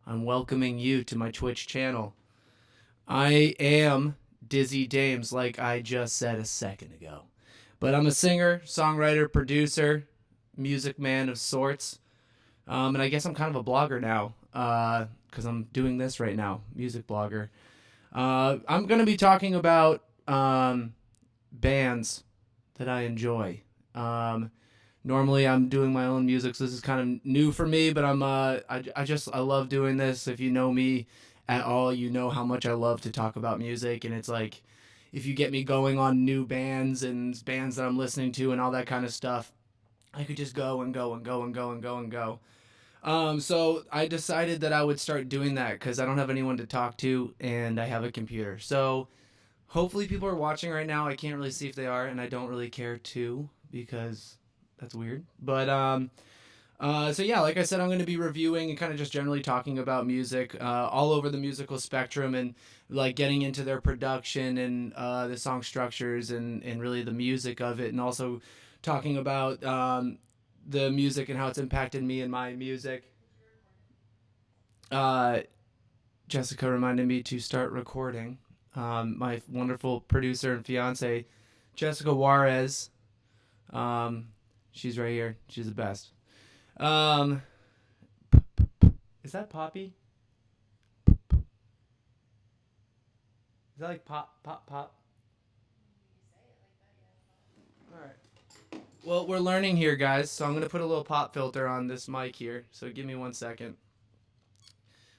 I'm welcoming you to my Twitch channel. I am Dizzy Dames, like I just said a second ago. But I'm a singer, songwriter, producer, music man of sorts. And I guess I'm kind of a blogger now because I'm doing this right now, music blogger. I'm going to be talking about bands that I enjoy. Um, Normally I'm doing my own music, so this is kind of new for me. But I love doing this. If you know me at all, you know how much I love to talk about music, and it's like if you get me going on new bands and bands that I'm listening to and all that kind of stuff, I could just go and go and go and go and go and go. So I decided that I would start doing that because I don't have anyone to talk to and I have a computer. So hopefully people are watching right now. I can't really see if they are, and I don't really care to because that's weird. So yeah, like I said, I'm going to be reviewing and kind of just generally talking about music all over the musical spectrum and like getting into their production and the song structures and really the music of it, and also talking about the music and how it's impacted me and my music. Uh, Jessica reminded me to start recording. My wonderful producer and fiance, Jessica Juarez. Um, she's right here. She's the best. Um, is that Poppy? Is that like pop, pop, pop? All right. Well, we're learning here, guys. So I'm gonna put a little pop filter on this mic here. So give me 1 second.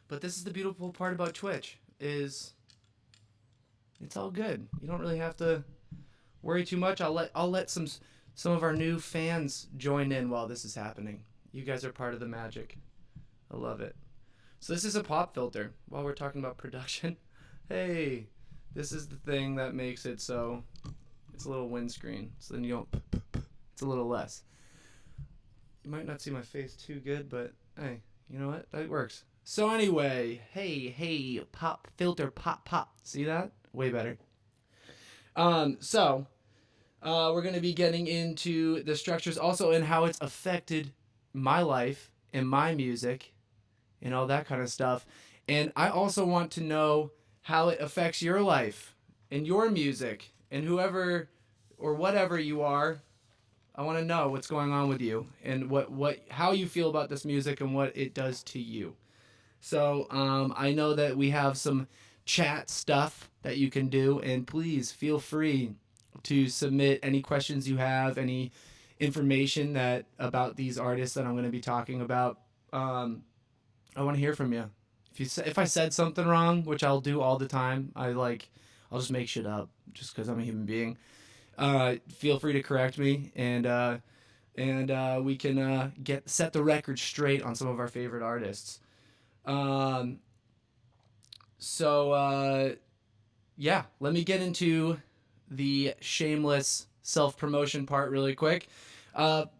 But this is the beautiful part about Twitch is it's all good. You don't really have to worry too much. I'll let some of our new fans join in while this is happening. You guys are part of the magic. I love it. So this is a pop filter. While we're talking about production, hey, this is the thing that makes it so it's a little windscreen. So then you don't. It's a little less. You might not see my face too good, but hey, you know what? That works. So anyway, hey, pop filter, pop, pop. See that? Way better. So we're going to be getting into the structures also and how it's affected my life and my music and all that kind of stuff. And I also want to know how it affects your life and your music and whoever or whatever you are. I want to know what's going on with you and what how you feel about this music and what it does to you. So I know that we have some chat stuff that you can do, and please feel free to submit any questions you have, any information that about these artists that I'm going to be talking about. I want to hear from you. If I said something wrong, which I'll do all the time, I'll just make shit up just because I'm a human being. Feel free to correct me, and we can get set the record straight on some of our favorite artists. Um, so yeah, let me get into the shameless self promotion part really quick.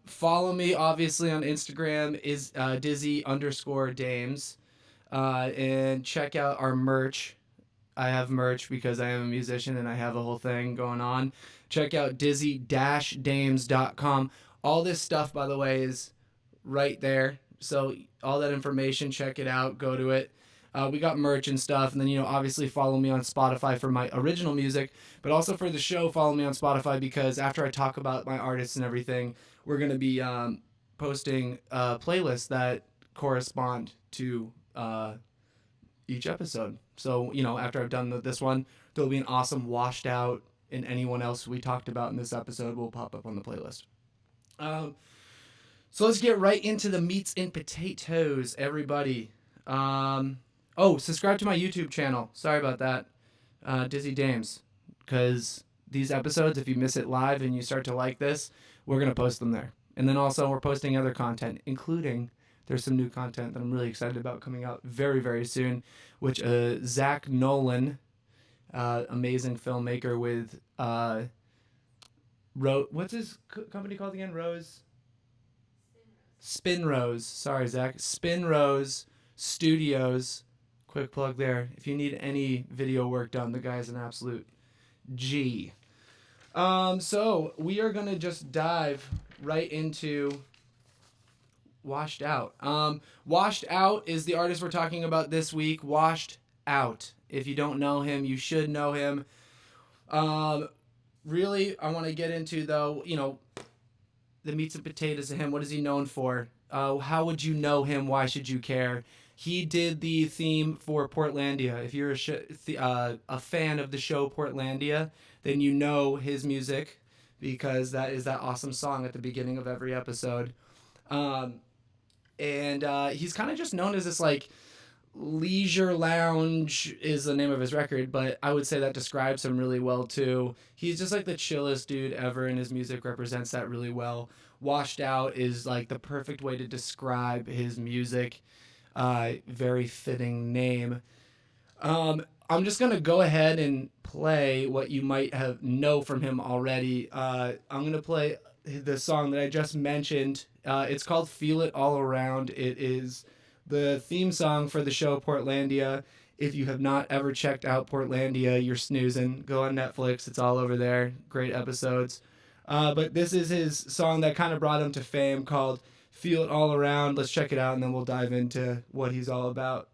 Follow me obviously on Instagram is Dizzy underscore Dames, and check out our merch. I have merch because I am a musician and I have a whole thing going on. Check out dizzy-dames.com. All this stuff, by the way, is right there. So all that information, check it out. Go to it. We got merch and stuff, and then obviously follow me on Spotify for my original music, but also for the show, follow me on Spotify because after I talk about my artists and everything, we're gonna be posting playlists that correspond to each episode. So after I've done this one, there'll be an awesome washed out, and anyone else we talked about in this episode will pop up on the playlist. Um, so let's get right into the meats and potatoes, everybody. Subscribe to my YouTube channel. Sorry about that, Dizzy Dames, because these episodes, if you miss it live and you start to like this, we're gonna post them there. And then also we're posting other content, including there's some new content that I'm really excited about coming out very very soon, which Zach Nolan, amazing filmmaker with what's his company called again? Rose. Spin Rose. Sorry, Zach. Spin Rose Studios. Quick plug there. If you need any video work done, the guy's an absolute G. So we are gonna just dive right into Washed Out. Washed Out is the artist we're talking about this week. Washed Out. If you don't know him, you should know him. Um, Really, I want to get into, though, the meats and potatoes of him. What is he known for? How would you know him? Why should you care? He did the theme for Portlandia. If you're a fan of the show Portlandia, then you know his music because that is that awesome song at the beginning of every episode. Um, and he's kind of just known as this like Leisure Lounge is the name of his record, but I would say that describes him really well too. He's just like the chillest dude ever, and his music represents that really well. Washed Out is like the perfect way to describe his music. Very fitting name. I'm just gonna go ahead and play what you might have know from him already. I'm gonna play the song that I just mentioned. It's called "Feel It All Around." It is the theme song for the show Portlandia. If you have not ever checked out Portlandia, you're snoozing. Go on Netflix; it's all over there. Great episodes. But this is his song that kind of brought him to fame, called "Feel It All Around." Let's check it out, and then we'll dive into what he's all about.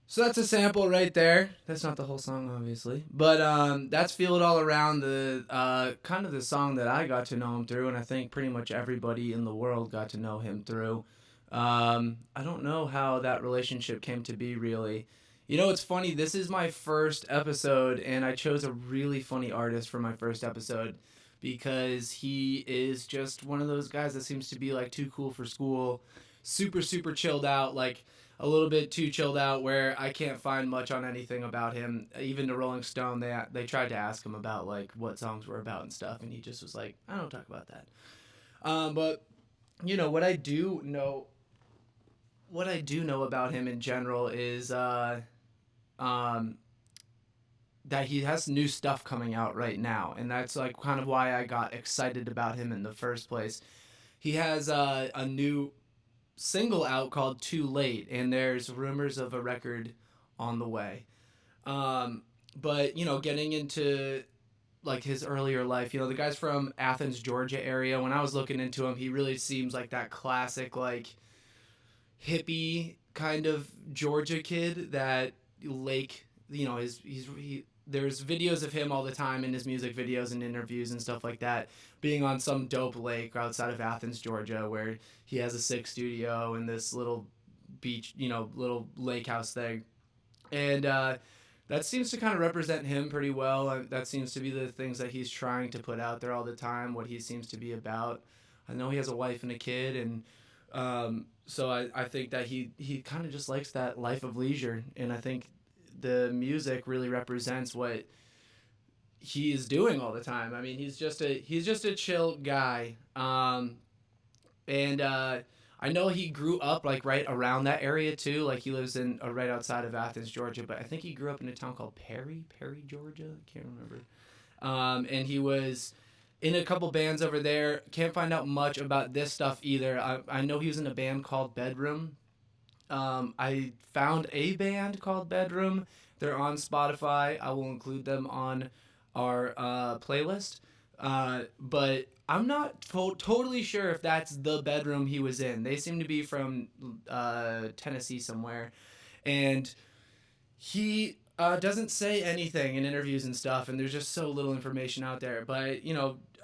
So that's a sample right there. That's not the whole song, obviously, but that's "Feel It All Around," the kind of the song that I got to know him through, and I think pretty much everybody in the world got to know him through. I don't know how that relationship came to be, really. It's funny. This is my first episode, and I chose a really funny artist for my first episode because he is just one of those guys that seems to be like too cool for school, super super chilled out, like a little bit too chilled out where I can't find much on anything about him. Even the Rolling Stone, they tried to ask him about like what songs were about and stuff, and he just was like, I don't talk about that. But what I do know about him in general is um, that he has new stuff coming out right now, and that's like kind of why I got excited about him in the first place. He has a new single out called "Too Late," and there's rumors of a record on the way. But getting into like his earlier life, the guy's from Athens, Georgia area. When I was looking into him, he really seems like that classic like hippie kind of Georgia kid that Lake, there's videos of him all the time in his music videos and interviews and stuff like that, being on some dope lake outside of Athens, Georgia, where he has a sick studio and this little beach, little lake house thing. And that seems to kind of represent him pretty well. That seems to be the things that he's trying to put out there all the time, what he seems to be about. I know he has a wife and a kid, and so I think that he kind of just likes that life of leisure, and I think the music really represents what he is doing all the time. I mean, he's just a chill guy. And I know he grew up like right around that area too. Like he lives in right outside of Athens, Georgia. But I think he grew up in a town called Perry, Georgia. I can't remember. And he was in a couple bands over there. Can't find out much about this stuff either. I know he was in a band called Bedroom. I found a band called Bedroom. They're on Spotify. I will include them on our playlist. But I'm not totally sure if that's the Bedroom he was in. They seem to be from Tennessee somewhere. And he doesn't say anything in interviews and stuff, and there's just so little information out there. But,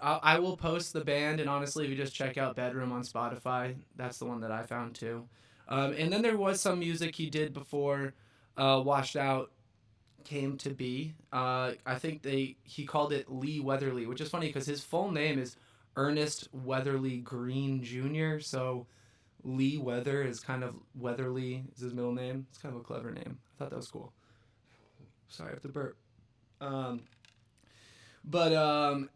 I will post the band, and honestly, if you just check out Bedroom on Spotify, that's the one that I found too. And then there was some music he did before Washed Out came to be. I think he called it Lee Weatherly, which is funny because his full name is Ernest Weatherly Green Jr. So Lee Weather is kind of Weatherly is his middle name. It's kind of a clever name. I thought that was cool. Sorry, I have to burp. But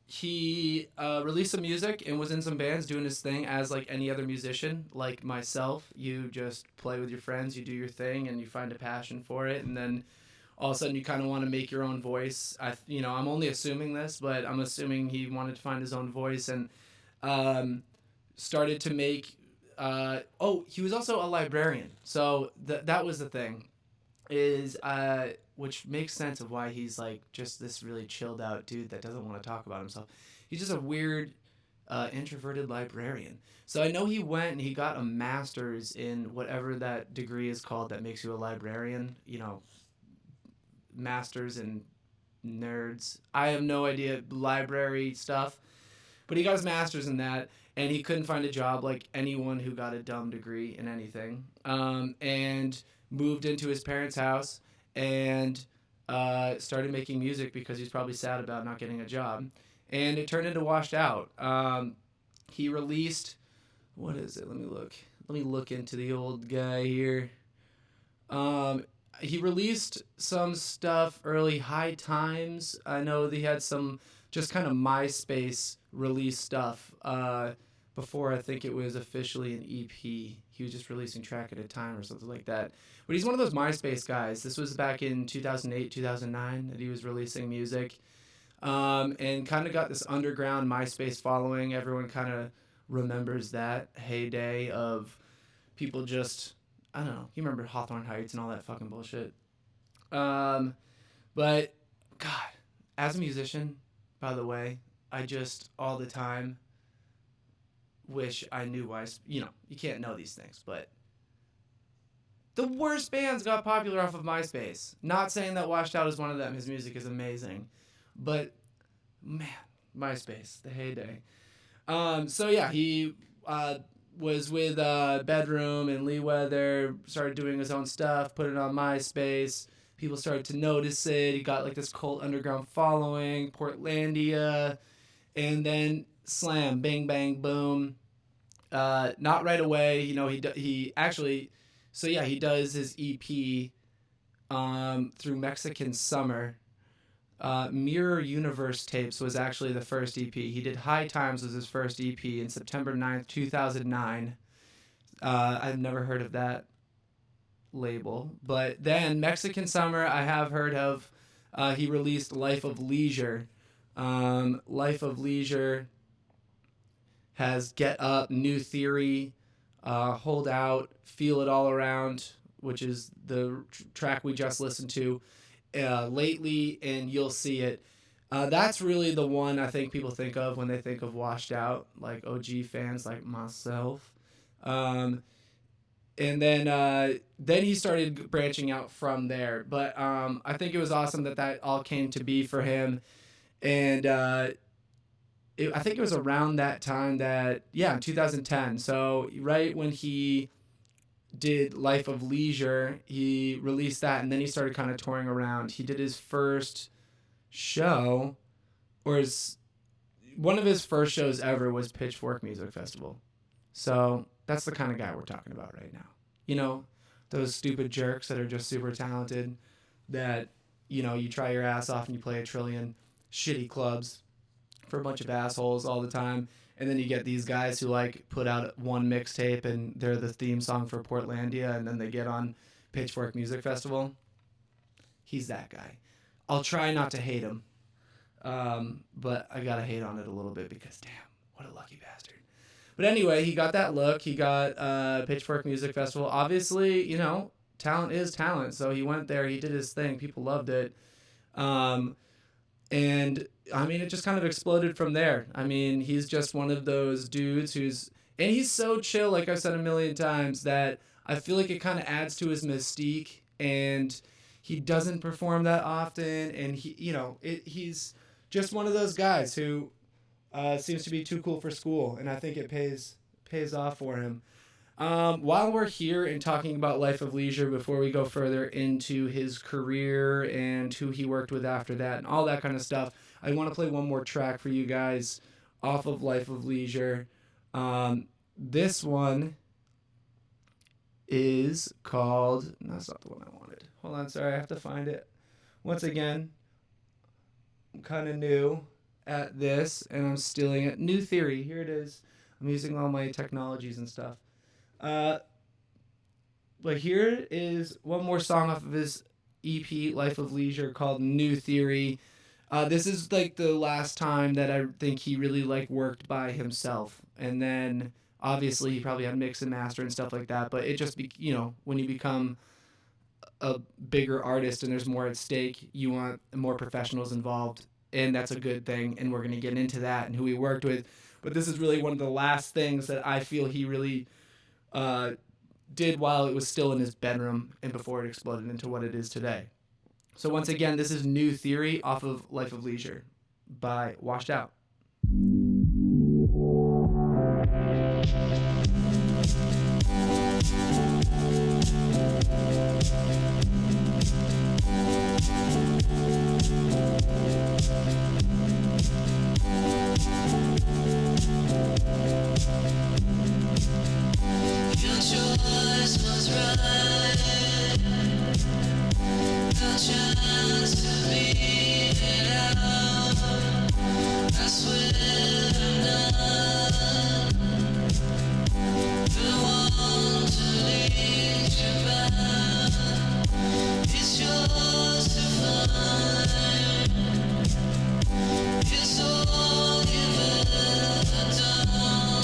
he released some music and was in some bands doing his thing as like any other musician like myself. You just play with your friends, you do your thing, and you find a passion for it, and then all of a sudden you kind of want to make your own voice. I'm only assuming this, but I'm assuming he wanted to find his own voice and started to make he was also a librarian, so that was the thing is which makes sense of why he's like just this really chilled out dude that doesn't want to talk about himself. He's just a weird introverted librarian. So I know he went and he got a master's in whatever that degree is called that makes you a librarian. Masters in nerds. I have no idea library stuff, but he got his master's in that, and he couldn't find a job like anyone who got a dumb degree in anything. And moved into his parents' house and started making music because he's probably sad about not getting a job. And it turned into Washed Out. He released, what is it? Let me look into the old guy here. He released some stuff early, High Times. I know he had some just kind of MySpace release stuff before I think it was officially an EP. He was just releasing track at a time or something like that. But he's one of those MySpace guys. This was back in 2008, 2009 that he was releasing music. And kind of got this underground MySpace following. Everyone kind of remembers that heyday of people just, I don't know, you remember Hawthorne Heights and all that fucking bullshit. But, God, as a musician, by the way, I just all the time wish I knew why, you can't know these things, but the worst bands got popular off of MySpace. Not saying that Washed Out is one of them. His music is amazing. But, man, MySpace, the heyday. So, yeah, he was with Bedroom and Lee Weather, started doing his own stuff, put it on MySpace. People started to notice it. He got, like, this cult underground following, Portlandia, and then slam, bang, bang, boom. Not right away. He actually... So, yeah, he does his EP through Mexican Summer. Mirror Universe Tapes was actually the first EP. He did High Times was his first EP in September 9th, 2009. I've never heard of that label. But then Mexican Summer I have heard of. He released Life of Leisure. Life of Leisure has Get Up, New Theory, Hold Out, Feel It All Around, which is the track we just listened to, Lately, and You'll See It. That's really the one I think people think of when they think of Washed Out, like OG fans like myself. And then he started branching out from there. But I think it was awesome that all came to be for him. And I think it was around that time that, in 2010. So right when he did Life of Leisure, he released that, and then he started kind of touring around. He did his first show, one of his first shows ever was Pitchfork Music Festival. So that's the kind of guy we're talking about right now. Those stupid jerks that are just super talented that you try your ass off and you play a trillion shitty clubs for a bunch of assholes all the time. And then you get these guys who like put out one mixtape and they're the theme song for Portlandia, and then they get on Pitchfork Music Festival. He's that guy. I'll try not to hate him, but I gotta hate on it a little bit because damn, what a lucky bastard. But anyway, he got that look. He got Pitchfork Music Festival. Obviously, talent is talent. So he went there. He did his thing. People loved it. And I mean, it just kind of exploded from there. I mean, he's just one of those dudes and he's so chill, like I've said a million times, that I feel like it kind of adds to his mystique. And he doesn't perform that often. And he's just one of those guys who seems to be too cool for school. And I think it pays off for him. While we're here and talking about Life of Leisure, before we go further into his career and who he worked with after that and all that kind of stuff, I want to play one more track for you guys off of Life of Leisure. This one is called... That's not the one I wanted. Hold on, sorry, I have to find it. Once again, I'm kind of new at this, and I'm stealing it. New Theory, here it is. I'm using all my technologies and stuff. But here is one more song off of his EP, Life of Leisure, called New Theory. This is like the last time that I think he really like worked by himself. And then obviously he probably had mix and master and stuff like that, but it just when you become a bigger artist and there's more at stake, you want more professionals involved, and that's a good thing, and we're going to get into that and who he worked with. But this is really one of the last things that I feel he really did while it was still in his bedroom and before it exploded into what it is today. So once again, this is New Theory off of Life of Leisure by Washed Out.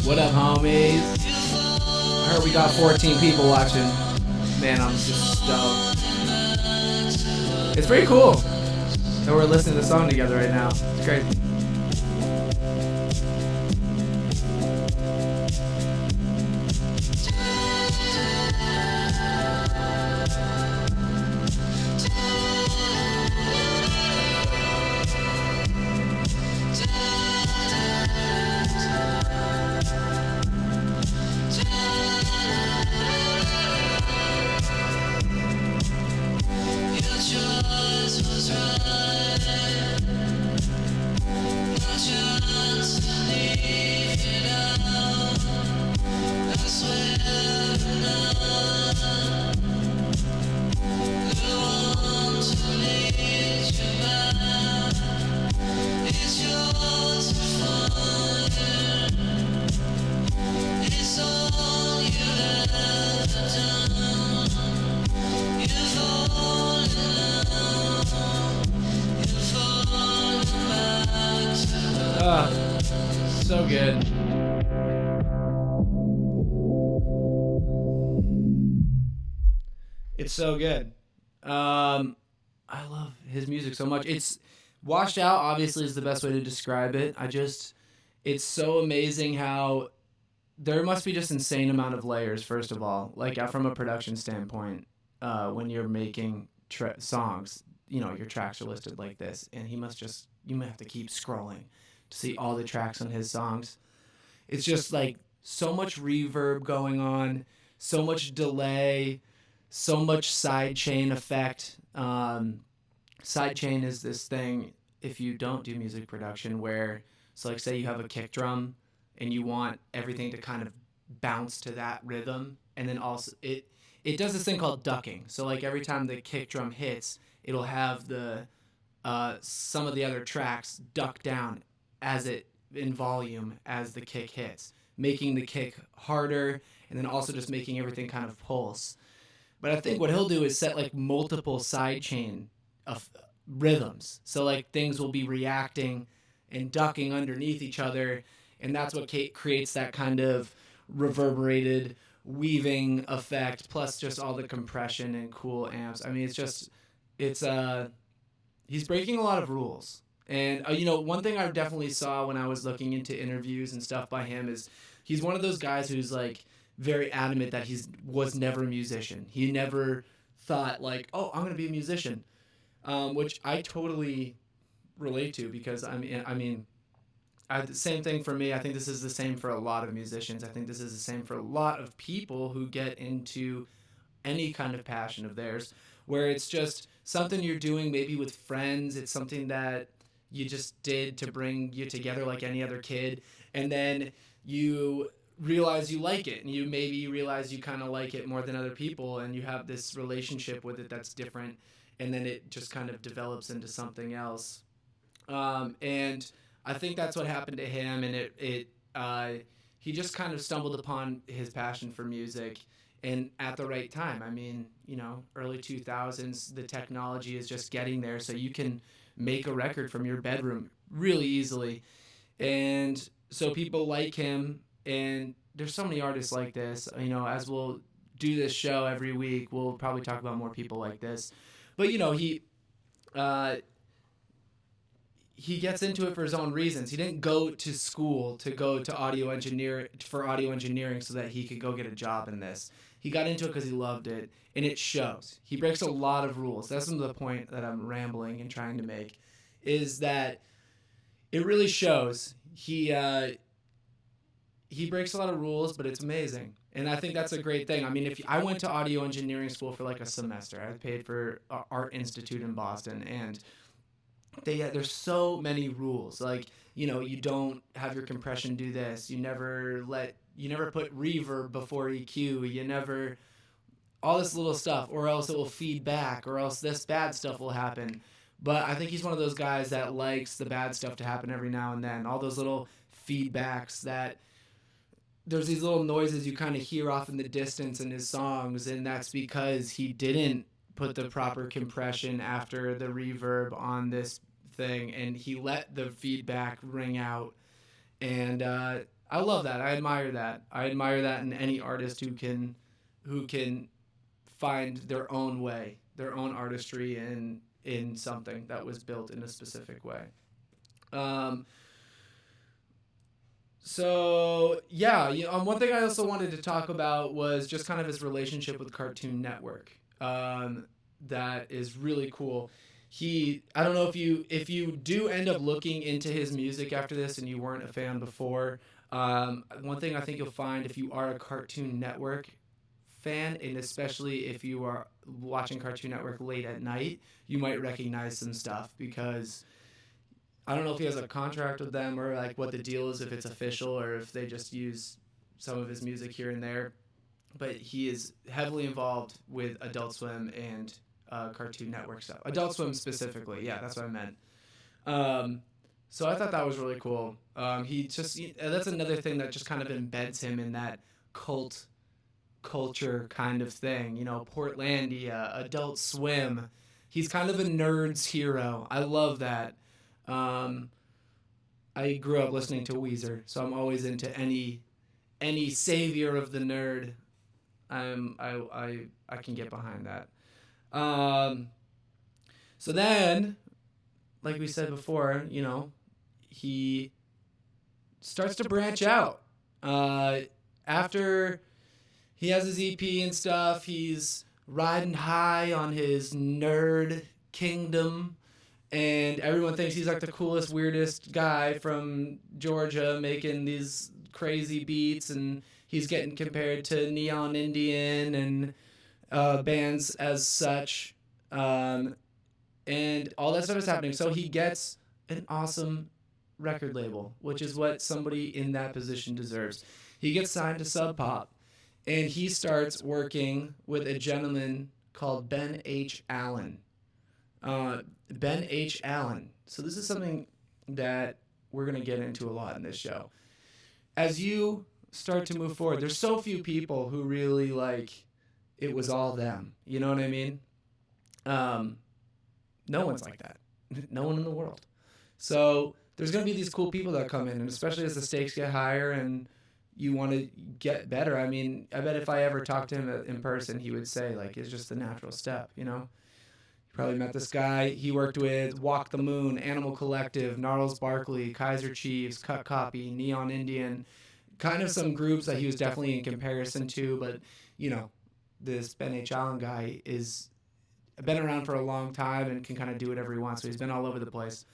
What up, homies? I heard we got 14 people watching. Man, I'm just stoked. It's pretty cool that we're listening to the song together right now. It's crazy. So good. It's so good. I love his music so much. It's Washed Out, obviously, is the best way to describe it. It's so amazing how there must be just insane amount of layers, first of all, like from a production standpoint, when you're making songs, your tracks are listed like this, and you might have to keep scrolling to see all the tracks on his songs. It's just like so much reverb going on, so much delay, so much sidechain effect. Sidechain is this thing, if you don't do music production, where, so like say you have a kick drum and you want everything to kind of bounce to that rhythm, and then also it does this thing called ducking. So like every time the kick drum hits, it'll have the some of the other tracks duck down as it in volume as the kick hits, making the kick harder, and then also just making everything kind of pulse. But I think what he'll do is set like multiple side chain of rhythms. So like things will be reacting and ducking underneath each other, and that's what creates that kind of reverberated weaving effect, plus just all the compression and cool amps. I mean, it's he's breaking a lot of rules. And one thing I definitely saw when I was looking into interviews and stuff by him is he's one of those guys who's like very adamant that he was never a musician. He never thought like, oh, I'm gonna be a musician, which I totally relate to, because the same thing for me. I think this is the same for a lot of musicians. I think this is the same for a lot of people who get into any kind of passion of theirs, where it's just something you're doing maybe with friends. It's something that you just did to bring you together like any other kid, and then you realize you like it, and you maybe realize you kind of like it more than other people, and you have this relationship with it that's different, and then it just kind of develops into something else. And I think that's what happened to him, and he just kind of stumbled upon his passion for music, and at the right time. I mean, early 2000s, the technology is just getting there, so you can make a record from your bedroom really easily. And so people like him, and there's so many artists like this. As we'll do this show every week, we'll probably talk about more people like this. But he gets into it for his own reasons. He didn't go to school to go to audio engineering so that he could go get a job in this. He got into it because he loved it, and it shows. He breaks a lot of rules. That's the point that I'm rambling and trying to make, is that it really shows. He breaks a lot of rules, but it's amazing. And I think that's a great thing. I mean, if I went to audio engineering school for like a semester, I paid for Art Institute in Boston, and there's so many rules. Like, you don't have your compression do this. You never put reverb before EQ. You never, all this little stuff, or else it will feed back, or else this bad stuff will happen. But I think he's one of those guys that likes the bad stuff to happen every now and then. All those little feedbacks that there's these little noises you kind of hear off in the distance in his songs, and that's because he didn't put the proper compression after the reverb on this thing, and he let the feedback ring out. And I love that. I admire that in any artist who can find their own way, their own artistry in something that was built in a specific way. So yeah, one thing I also wanted to talk about was just kind of his relationship with Cartoon Network. That is really cool. I don't know if you do end up looking into his music after this and you weren't a fan before. One thing I think you'll find, if you are a Cartoon Network fan, and especially if you are watching Cartoon Network late at night, you might recognize some stuff, because I don't know if he has a contract with them, or like what the deal is, if it's official or if they just use some of his music here and there. But he is heavily involved with Adult Swim and Cartoon Network stuff. Adult Swim specifically, yeah, that's what I meant. So I thought that was really cool. That's another thing that just kind of embeds him in that cult culture kind of thing. Portlandia, Adult Swim. He's kind of a nerd's hero. I love that. I grew up listening to Weezer, so I'm always into any savior of the nerd. I can get behind that. So then, like we said before, he starts to branch out. After he has his EP and stuff, he's riding high on his nerd kingdom, and everyone thinks he's like the coolest, weirdest guy from Georgia making these crazy beats, and he's getting compared to Neon Indian and bands as such, and all that stuff is happening. So he gets an awesome record label, which is what somebody in that position deserves. He gets signed to Sub Pop, and he starts working with a gentleman called Ben H. Allen. Ben H. Allen. So this is something that we're going to get into a lot in this show. As you start to move forward, there's so few people who really like it was all them. You know what I mean? No one's like that. No one in the world. So there's going to be these cool people that come in, and especially as the stakes get higher and you want to get better. I mean, I bet if I ever talked to him in person, he would say, like, it's just the natural step, you know? You probably met this guy. He worked with Walk the Moon, Animal Collective, Gnarls Barkley, Kaiser Chiefs, Cut Copy, Neon Indian, kind of some groups that he was definitely in comparison to, but, you know, this Ben H. Allen guy is been around for a long time and can kind of do whatever he wants, so he's been all over the place.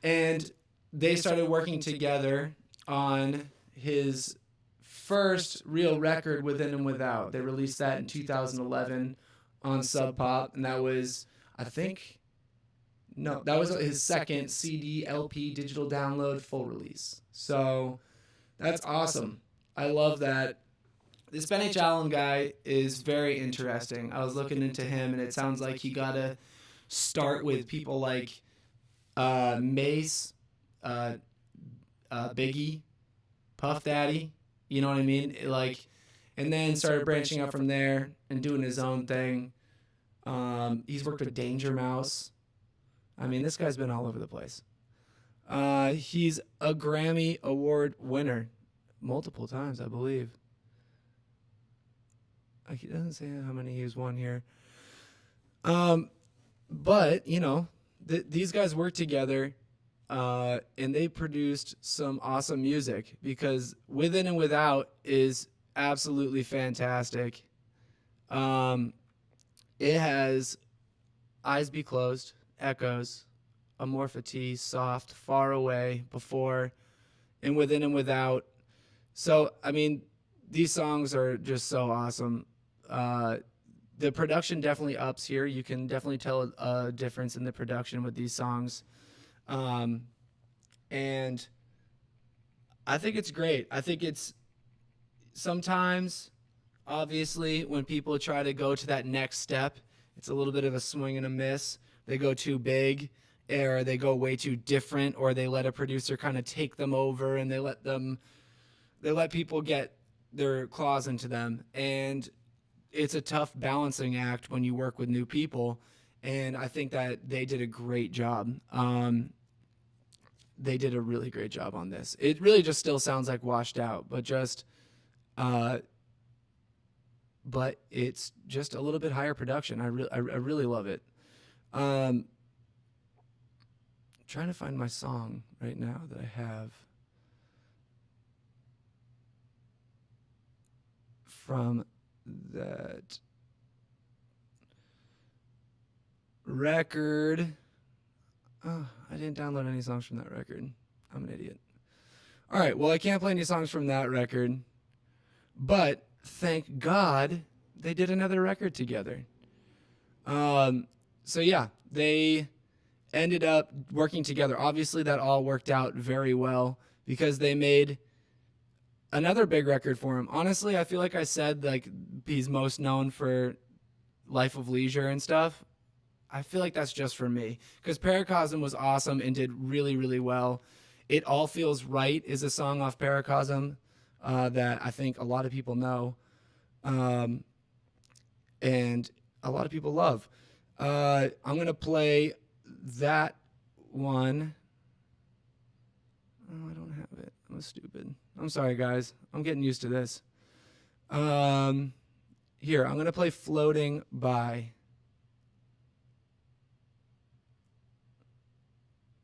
And they started working together on his first real record, Within and Without. They released that in 2011 on Sub Pop, and that was, I think, no, that was his second CD, LP, digital download, full release. So that's awesome. I love that. This Ben H. Allen guy is very interesting. I was looking into him, and it sounds like he got to start with people like Mace, Biggie, Puff Daddy, you know what I mean? Like, and then started branching out from there and doing his own thing. He's worked with Danger Mouse. I mean, this guy's been all over the place. He's a Grammy Award winner multiple times, I believe. He doesn't say how many he's won here. But, you know, these guys work together. And they produced some awesome music, because Within and Without is absolutely fantastic. It has Eyes Be Closed, Echoes, Amorpha T, Soft, Far Away, Before, and Within and Without. So, I mean, these songs are just so awesome. The production definitely ups here. You can definitely tell a difference in the production with these songs. And I think it's great. I think it's sometimes, obviously, when people try to go to that next step, it's a little bit of a swing and a miss. They go too big, or they go way too different, or they let a producer kind of take them over, and they let people get their claws into them. And it's a tough balancing act when you work with new people. And I think that they did a great job. They did a really great job on this. It really just still sounds like Washed Out, but it's just a little bit higher production. I really love it. Trying to find my song right now that I have from that record. Oh, I didn't download any songs from that record. I'm an idiot. All right, well, I can't play any songs from that record, but thank God they did another record together. So yeah, they ended up working together. Obviously, that all worked out very well, because they made another big record for him. Honestly, I feel like I said, like, he's most known for Life of Leisure and stuff. I feel like that's just for me, because Paracosm was awesome and did really, really well. It All Feels Right is a song off Paracosm that I think a lot of people know, and a lot of people love. I'm going to play that one. Oh, I don't have it. I'm stupid. I'm sorry, guys. I'm getting used to this. Here, I'm going to play Floating By,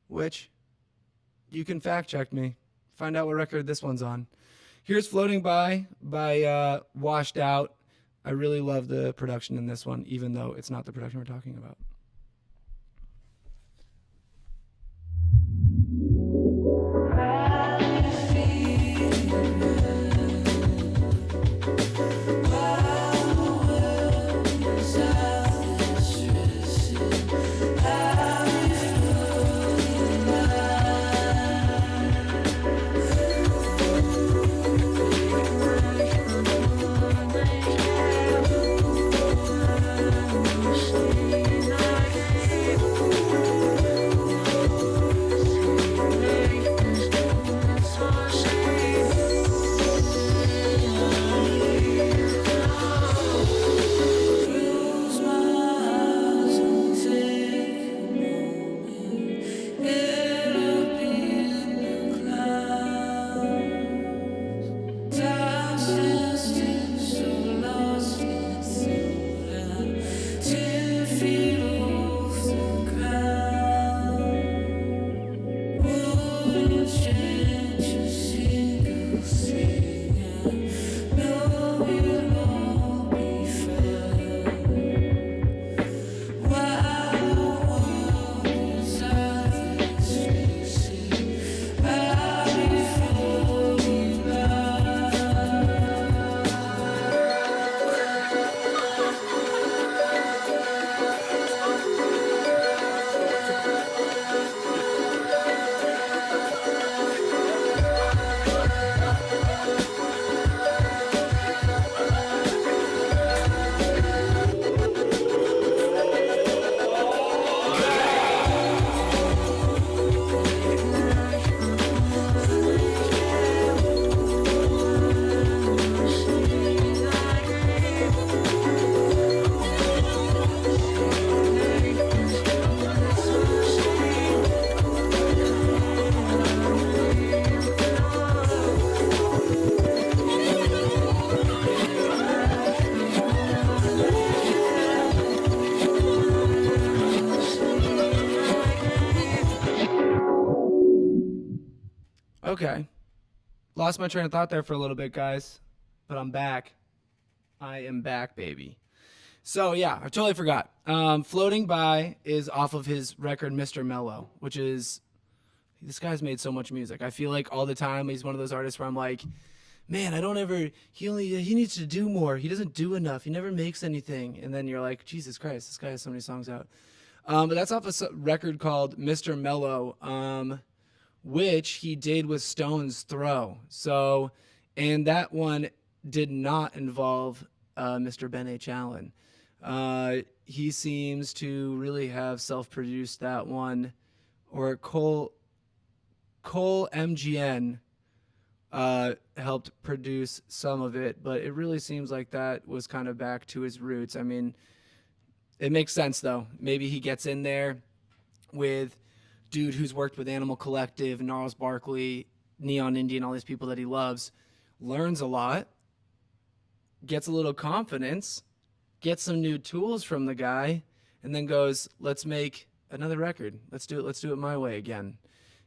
which you can fact check me. Find out what record this one's on. Here's Floating By Washed Out. I really love the production in this one, even though it's not the production we're talking about. Sleep. Lost my train of thought there for a little bit, guys, but I'm back. I am back, baby. So yeah, I totally forgot. Floating By is off of his record Mr. Mellow, which is, this guy's made so much music. I feel like all the time he's one of those artists where I'm like, man, I don't ever, he needs to do more. He doesn't do enough. He never makes anything. And then you're like, Jesus Christ, this guy has so many songs out. But that's off a record called Mr. Mellow, which he did with Stone's Throw. So, and that one did not involve Mr. Ben H. Allen. He seems to really have self-produced that one, or Cole MGN helped produce some of it, but it really seems like that was kind of back to his roots. I mean, it makes sense though. Maybe he gets in there with dude who's worked with Animal Collective, Gnarls Barkley, Neon Indian, all these people that he loves, learns a lot, gets a little confidence, gets some new tools from the guy, and then goes, let's make another record. Let's do it my way again.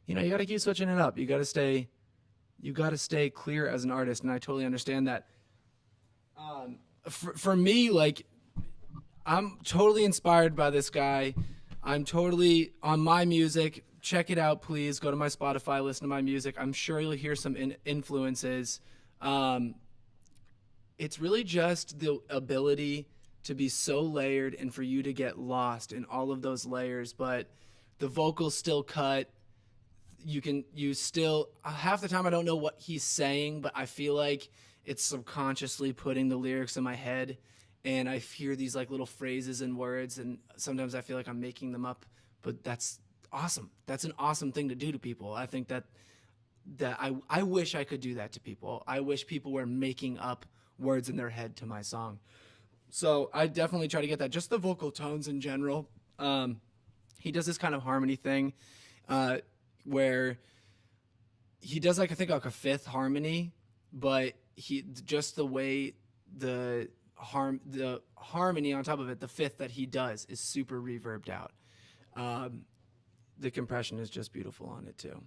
You know, you got to keep switching it up. You got to stay clear as an artist, and I totally understand that. For me, like, I'm totally inspired by this guy. I'm totally on my music. Check it out, please. Go to my Spotify, listen to my music. I'm sure you'll hear some influences. It's really just the ability to be so layered and for you to get lost in all of those layers, but the vocals still cut. You still, half the time I don't know what he's saying, but I feel like it's subconsciously putting the lyrics in my head, and I hear these like little phrases and words, and sometimes I feel like I'm making them up, but that's awesome. That's an awesome thing to do to people. I think that I wish I could do that to people. I wish people were making up words in their head to my song. So I definitely try to get that. Just the vocal tones in general. He does this kind of harmony thing where he does like, I think like a fifth harmony, but he just the way the harmony on top of it, the fifth that he does is super reverbed out. The compression is just beautiful on it too.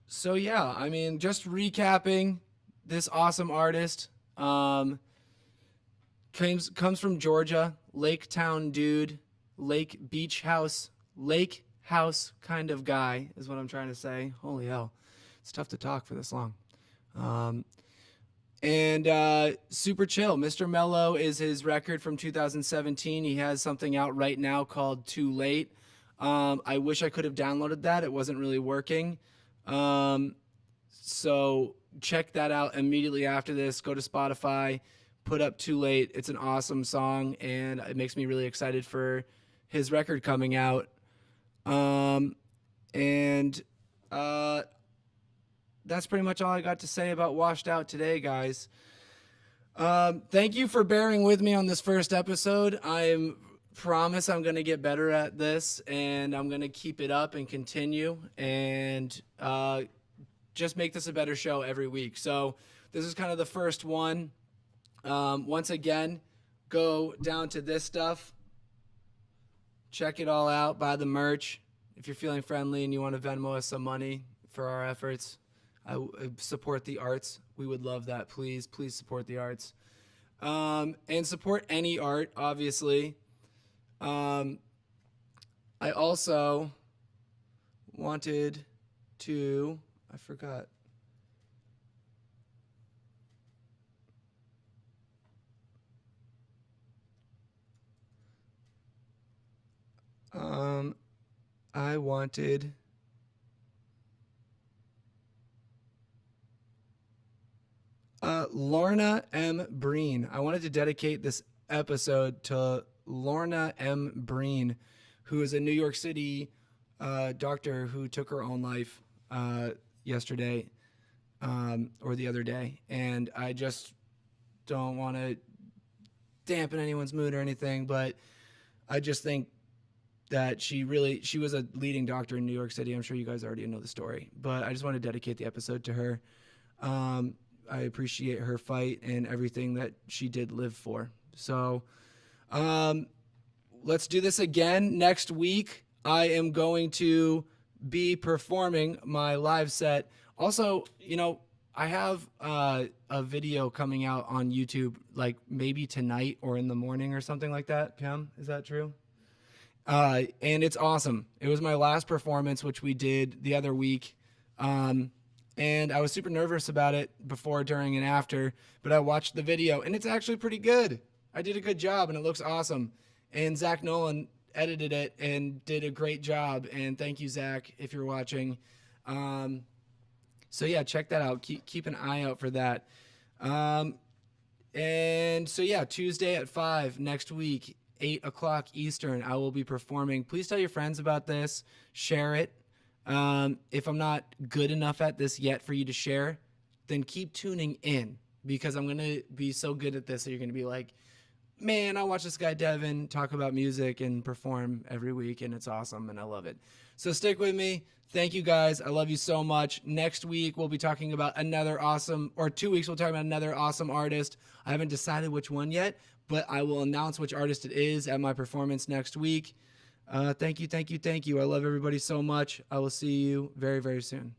So yeah, I mean, just recapping, this awesome artist comes from Georgia, Lake Town dude, Lake House kind of guy is what I'm trying to say. Holy hell, it's tough to talk for this long. And super chill. Mr. Mellow is his record from 2017. He has something out right now called Too Late. I wish I could have downloaded that. It wasn't really working. So check that out immediately after this. Go to Spotify, put up Too Late. It's an awesome song, and it makes me really excited for his record coming out. That's pretty much all I got to say about Washed Out today, guys. Thank you for bearing with me on this first episode. Promise I'm going to get better at this, and I'm going to keep it up and continue and just make this a better show every week. So this is kind of the first one. Once again, go down to this stuff. Check it all out. Buy the merch. If you're feeling friendly and you want to Venmo us some money for our efforts, I support the arts. We would love that. Please support the arts. And support any art, obviously. I also wanted to, I forgot. I wanted Lorna M. Breen. I wanted to dedicate this episode to Lorna M. Breen, who is a New York City doctor who took her own life yesterday or the other day. And I just don't want to dampen anyone's mood or anything, but I just think that she was a leading doctor in New York City. I'm sure you guys already know the story, but I just want to dedicate the episode to her. I appreciate her fight and everything that she did live for. So let's do this again next week. I am going to be performing my live set. Also, I have a video coming out on YouTube, like maybe tonight or in the morning or something like that. Pam, is that true? And it's awesome. It was my last performance, which we did the other week. And I was super nervous about it before, during, and after, but I watched the video and it's actually pretty good. I did a good job and it looks awesome. And Zach Nolan edited it and did a great job. And thank you, Zach, if you're watching. So yeah, check that out. Keep an eye out for that. And so yeah, Tuesday at 5 next week, 8 o'clock Eastern, I will be performing. Please tell your friends about this. Share it. If I'm not good enough at this yet for you to share, then keep tuning in, because I'm going to be so good at this that you're going to be like, man, I watch this guy Devin talk about music and perform every week, and it's awesome, and I love it. So stick with me. Thank you, guys. I love you so much. Next week, we'll be talking about another awesome, or 2 weeks, we'll talk about another awesome artist. I haven't decided which one yet, but I will announce which artist it is at my performance next week. Thank you. I love everybody so much. I will see you very, very soon.